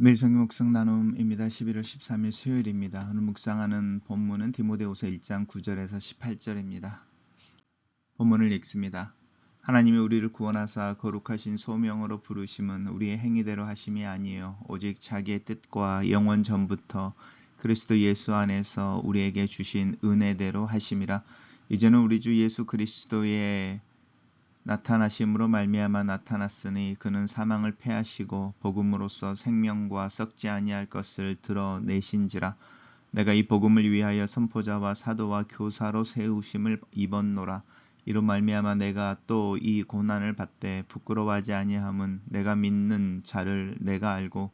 매일 성경 묵상 나눔입니다. 11월 13일 수요일입니다. 오늘 묵상하는 본문은 디모데후서 1장 9절에서 18절입니다. 본문을 읽습니다. 하나님이 우리를 구원하사 거룩하신 소명으로 부르심은 우리의 행위대로 하심이 아니요 오직 자기의 뜻과 영원 전부터 그리스도 예수 안에서 우리에게 주신 은혜대로 하심이라. 이제는 우리 주 예수 그리스도의 나타나심으로 말미암아 나타났으니 그는 사망을 패하시고 복음으로써 생명과 썩지 아니할 것을 드러내신지라. 내가 이 복음을 위하여 선포자와 사도와 교사로 세우심을 입었노라. 이로 말미암아 내가 또 이 고난을 받되 부끄러워하지 아니함은 내가 믿는 자를 내가 알고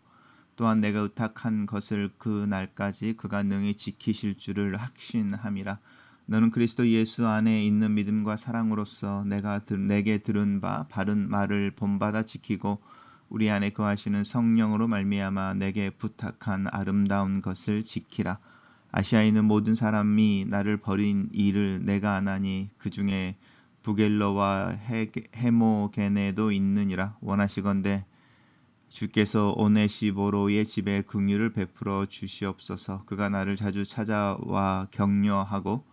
또한 내가 의탁한 것을 그 날까지 그가 능히 지키실 줄을 확신함이라. 너는 그리스도 예수 안에 있는 믿음과 사랑으로서 내게 들은 바 바른 말을 본받아 지키고 우리 안에 거하시는 성령으로 말미암아 내게 부탁한 아름다운 것을 지키라. 아시아에 있는 모든 사람이 나를 버린 일을 내가 아나니 그 중에 부겔러와 헤모게네도 있느니라. 원하시건대 주께서 오네시보로의 집에 긍휼을 베풀어 주시옵소서. 그가 나를 자주 찾아와 격려하고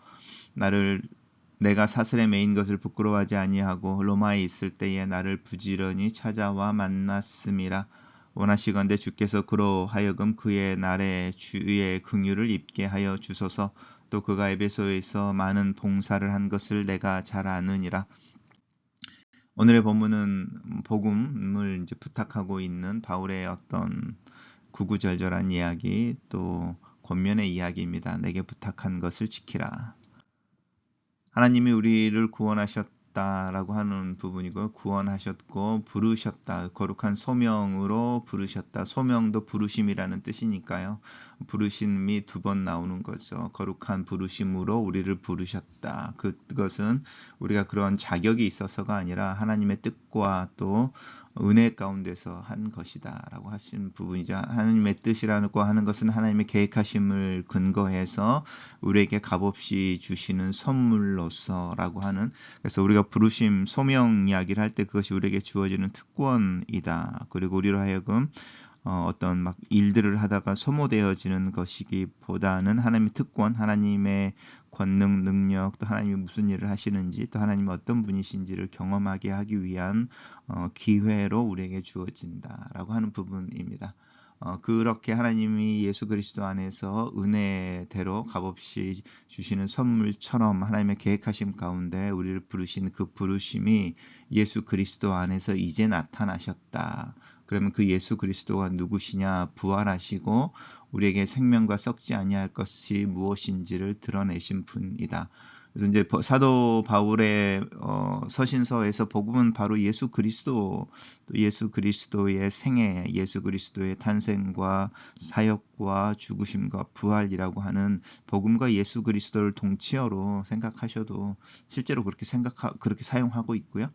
내가 사슬에 매인 것을 부끄러워하지 아니하고 로마에 있을 때에 나를 부지런히 찾아와 만났음이라. 원하시건대 주께서 그로 하여금 그의 날에 주의 긍휼을 입게 하여 주소서. 또 그가 에베소에서 많은 봉사를 한 것을 내가 잘 아느니라. 오늘의 본문은 복음을 이제 부탁하고 있는 바울의 어떤 구구절절한 이야기, 또 권면의 이야기입니다. 내게 부탁한 것을 지키라. 하나님이 우리를 구원하셨다라고 하는 부분이고, 구원하셨고 부르셨다, 거룩한 소명으로 부르셨다. 소명도 부르심이라는 뜻이니까요. 부르심이 두 번 나오는 거죠. 거룩한 부르심으로 우리를 부르셨다. 그것은 우리가 그런 자격이 있어서가 아니라 하나님의 뜻과 또 은혜 가운데서 한 것이다 라고 하신 부분이죠. 하나님의 뜻이라고 하는 것은 하나님의 계획하심을 근거해서 우리에게 값없이 주시는 선물로서라고 하는, 그래서 우리가 부르심, 소명 이야기를 할 때 그것이 우리에게 주어지는 특권이다. 그리고 우리로 하여금 어떤 막 일들을 하다가 소모되어지는 것이기보다는 하나님의 특권, 하나님의 권능, 능력, 또 하나님이 무슨 일을 하시는지, 또 하나님이 어떤 분이신지를 경험하게 하기 위한 기회로 우리에게 주어진다라고 하는 부분입니다. 그렇게 하나님이 예수 그리스도 안에서 은혜대로 값없이 주시는 선물처럼 하나님의 계획하심 가운데 우리를 부르신 그 부르심이 예수 그리스도 안에서 이제 나타나셨다. 그러면 그 예수 그리스도가 누구시냐? 부활하시고 우리에게 생명과 썩지 아니할 것이 무엇인지를 드러내신 분이다. 그래서 이제 사도 바울의 서신서에서 복음은 바로 예수 그리스도, 또 예수 그리스도의 생애, 예수 그리스도의 탄생과 사역과 죽으심과 부활이라고 하는 복음과 예수 그리스도를 동치어로 생각하셔도 실제로 그렇게 사용하고 있고요.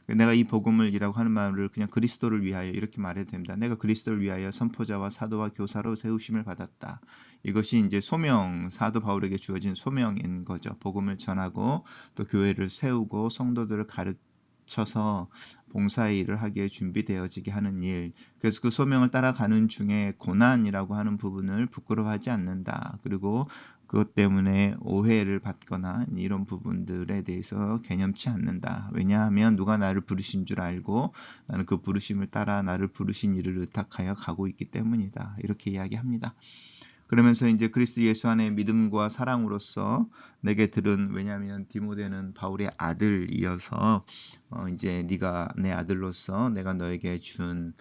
내가 이 복음을이라고 하는 말을 그냥 그리스도를 위하여 이렇게 말해도 됩니다. 내가 그리스도를 위하여 선포자와 사도와 교사로 세우심을 받았다. 이것이 이제 소명, 사도 바울에게 주어진 소명인 거죠. 복음을 전하고 또 교회를 세우고 성도들을 가르쳐서 봉사의 일을 하기에 준비되어지게 하는 일. 그래서 그 소명을 따라가는 중에 고난이라고 하는 부분을 부끄러워하지 않는다. 그리고 그것 때문에 오해를 받거나 이런 부분들에 대해서 개념치 않는다. 왜냐하면 누가 나를 부르신 줄 알고 나는 그 부르심을 따라 나를 부르신 일을 의탁하여 가고 있기 때문이다. 이렇게 이야기합니다. 그러면서 이제 그리스도 예수 안에 믿음과 사랑으로서 내게 들은, 왜냐하면 디모데는 바울의 아들이어서 이제 네가 내 아들로서 내가 너에게 준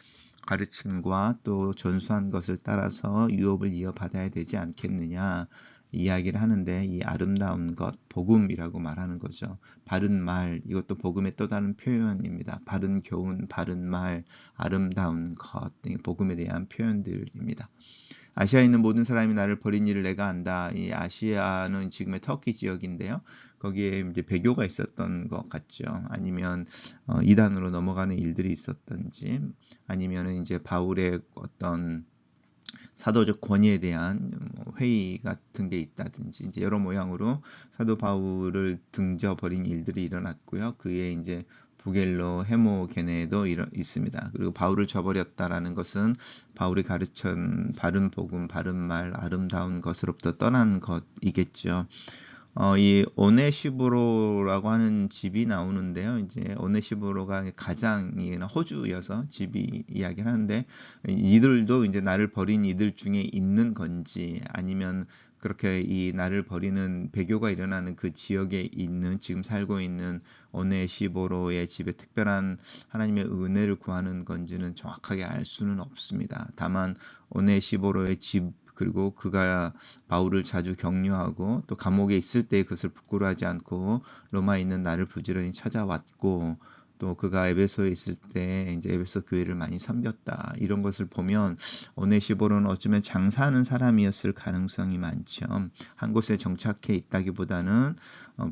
가르침과 또 전수한 것을 따라서 유업을 이어받아야 되지 않겠느냐 이야기를 하는데, 이 아름다운 것, 복음이라고 말하는 거죠. 바른 말, 이것도 복음의 또 다른 표현입니다. 바른 교훈, 바른 말, 아름다운 것, 복음에 대한 표현들입니다. 아시아에 있는 모든 사람이 나를 버린 일을 내가 안다. 이 아시아는 지금의 터키 지역인데요. 거기에 이제 배교가 있었던 것 같죠. 아니면 이단으로 넘어가는 일들이 있었던지, 아니면 이제 바울의 어떤 사도적 권위에 대한 회의 같은 게 있다든지, 이제 여러 모양으로 사도 바울을 등져버린 일들이 일어났고요. 그의 이제 부겔로, 헤모게네에도 있습니다. 그리고 바울을 저버렸다라는 것은 바울이 가르친 바른 복음, 바른 말, 아름다운 것으로부터 떠난 것이겠죠. 이 오네시보로라고 하는 집이 나오는데요. 이제 오네시보로가 가장이나 호주여서 집이 이야기를 하는데, 이들도 이제 나를 버린 이들 중에 있는 건지, 아니면 그렇게 이 나를 버리는 배교가 일어나는 그 지역에 있는, 지금 살고 있는 오네시보로의 집에 특별한 하나님의 은혜를 구하는 건지는 정확하게 알 수는 없습니다. 다만 오네시보로의 집, 그리고 그가 바울을 자주 격려하고 또 감옥에 있을 때 그것을 부끄러워하지 않고 로마에 있는 나를 부지런히 찾아왔고, 또 그가 에베소에 있을 때 이제 에베소 교회를 많이 섬겼다, 이런 것을 보면 오네시보로는 어쩌면 장사하는 사람이었을 가능성이 많죠. 한 곳에 정착해 있다기보다는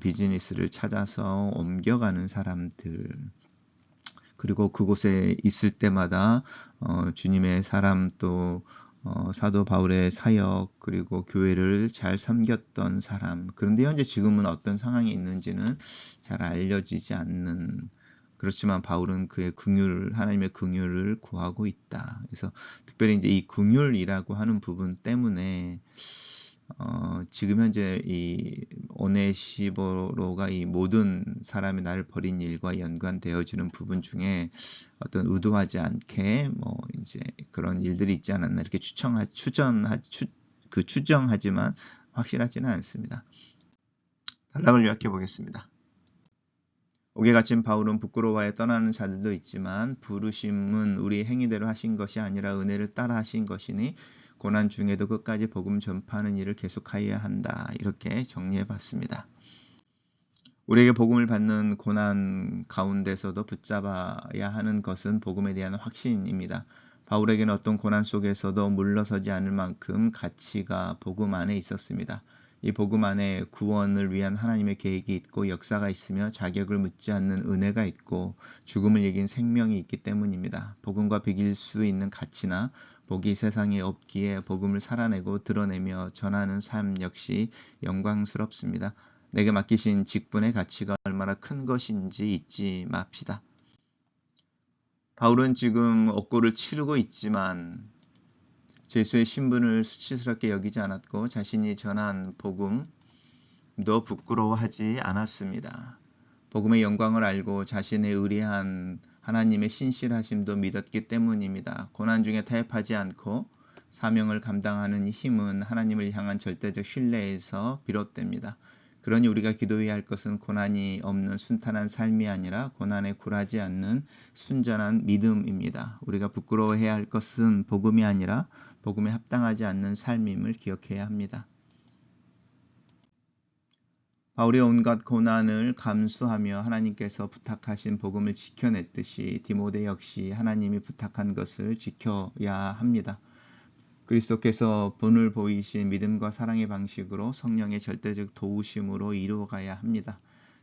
비즈니스를 찾아서 옮겨가는 사람들, 그리고 그곳에 있을 때마다 주님의 사람, 또 사도 바울의 사역, 그리고 교회를 잘 섬겼던 사람. 그런데 현재 지금은 어떤 상황이 있는지는 잘 알려지지 않는, 그렇지만 바울은 그의 긍휼을, 하나님의 긍휼을 구하고 있다. 그래서 특별히 이제 이 긍휼이라고 하는 부분 때문에 지금 현재 이 오네시보로가 이 모든 사람이 나를 버린 일과 연관되어지는 부분 중에 어떤 의도하지 않게 뭐 이제 그런 일들이 있지 않았나, 이렇게 추정하지만 확실하지는 않습니다. 단락을 요약해 보겠습니다. 옥에 갇힌 바울은 부끄러워하여 떠나는 자들도 있지만, 부르심은 우리 행위대로 하신 것이 아니라 은혜를 따라 하신 것이니 고난 중에도 끝까지 복음 전파하는 일을 계속하여야 한다. 이렇게 정리해 봤습니다. 우리에게 복음을 받는 고난 가운데서도 붙잡아야 하는 것은 복음에 대한 확신입니다. 바울에게는 어떤 고난 속에서도 물러서지 않을 만큼 가치가 복음 안에 있었습니다. 이 복음 안에 구원을 위한 하나님의 계획이 있고 역사가 있으며 자격을 묻지 않는 은혜가 있고 죽음을 이긴 생명이 있기 때문입니다. 복음과 비길 수 있는 가치나 복이 세상에 없기에 복음을 살아내고 드러내며 전하는 삶 역시 영광스럽습니다. 내게 맡기신 직분의 가치가 얼마나 큰 것인지 잊지 맙시다. 바울은 지금 억고를 치르고 있지만 예수의 신분을 수치스럽게 여기지 않았고 자신이 전한 복음도 부끄러워하지 않았습니다. 복음의 영광을 알고 자신의 의리한 하나님의 신실하심도 믿었기 때문입니다. 고난 중에 타협하지 않고 사명을 감당하는 힘은 하나님을 향한 절대적 신뢰에서 비롯됩니다. 그러니 우리가 기도해야 할 것은 고난이 없는 순탄한 삶이 아니라 고난에 굴하지 않는 순전한 믿음입니다. 우리가 부끄러워해야 할 것은 복음이 아니라 복음에 합당하지 않는 삶임을 기억해야 합니다. 바울이 온갖 고난을 감수하며 하나님께서 부탁하신 복음을 지켜냈듯이 디모데 역시 하나님이 부탁한 것을 지켜야 합니다. 그리스도께서 본을 보이신 믿음과 사랑의 방식으로 성령의 절대적 도우심으로 이루어가야 합니다.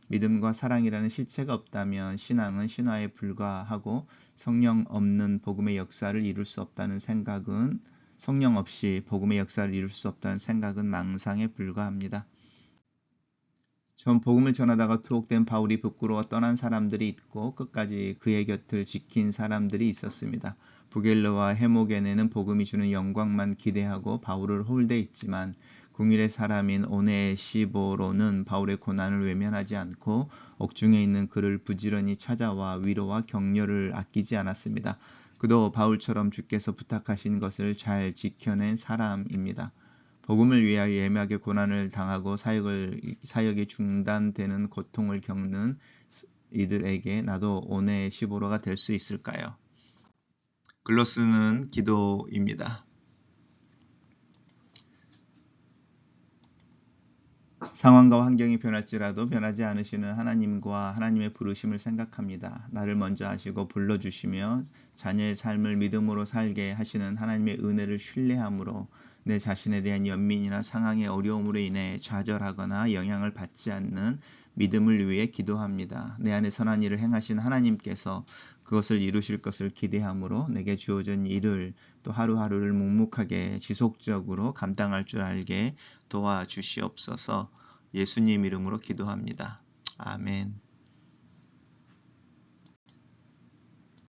믿음과 사랑이라는 실체가 없다면 신앙은 신화에 불과하고, 성령 없는 복음의 역사를 이룰 수 없다는 생각은, 성령 없이 복음의 역사를 이룰 수 없다는 생각은 망상에 불과합니다. 전 복음을 전하다가 투옥된 바울이 부끄러워 떠난 사람들이 있고 끝까지 그의 곁을 지킨 사람들이 있었습니다. 부겔로와 헤모게네는 복음이 주는 영광만 기대하고 바울을 홀대했지만, 궁일의 사람인 오네시보로는 바울의 고난을 외면하지 않고 옥중에 있는 그를 부지런히 찾아와 위로와 격려를 아끼지 않았습니다. 그도 바울처럼 주께서 부탁하신 것을 잘 지켜낸 사람입니다. 복음을 위하여 예매하게 고난을 당하고 사역이 중단되는 고통을 겪는 이들에게 나도 오네시보로가 될 수 있을까요? 글로 쓰는 기도입니다. 상황과 환경이 변할지라도 변하지 않으시는 하나님과 하나님의 부르심을 생각합니다. 나를 먼저 하시고 불러주시며 자녀의 삶을 믿음으로 살게 하시는 하나님의 은혜를 신뢰함으로 내 자신에 대한 연민이나 상황의 어려움으로 인해 좌절하거나 영향을 받지 않는 믿음을 위해 기도합니다. 내 안에 선한 일을 행하신 하나님께서 그것을 이루실 것을 기대함으로 내게 주어진 일을 또 하루하루를 묵묵하게 지속적으로 감당할 줄 알게 도와주시옵소서. 예수님 이름으로 기도합니다. 아멘.